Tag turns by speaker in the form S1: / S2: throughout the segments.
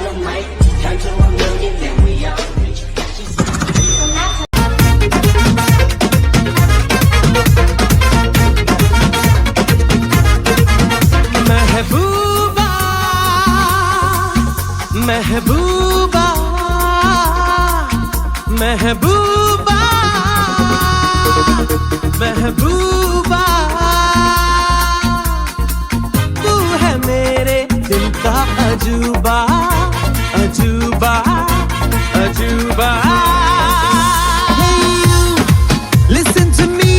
S1: dynamite. Turn to a million, then we all rich.
S2: महबूबा महबूबा महबूबा महबूबा तू है मेरे दिल का अजूबा अजूबा अजूबा Listen to me,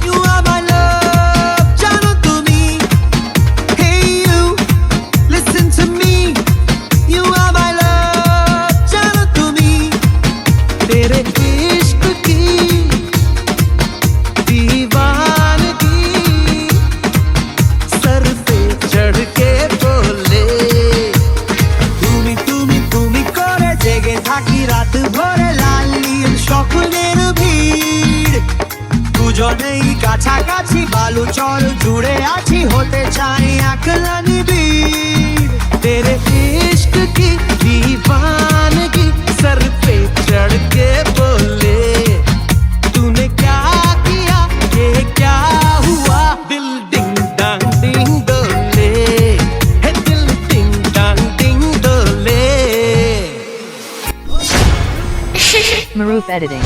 S2: you are my love, जानो तुम्ही. Hey you, listen to me, you are my love, जानो तुम्ही. तेरे इश्क की दीवानगी सर पे चढ़ के बोले. তুমি তুমি তুমি করে জেগে থাকি রাত ভরে লালির স্বপ্নের ভিড়. দুজনেই কাছাকাছি বালু চর জুড়ে আছি হতে চাই একলা নিবিড়. तेरे इश्क की दीवानगी सर पे चढ़ के बोले. तूने क्या किया ये क्या हुआ दिल डिंग डांग डिंग डोले. है दिल डिंग डांग डिंग डोले.
S3: Maroof editing.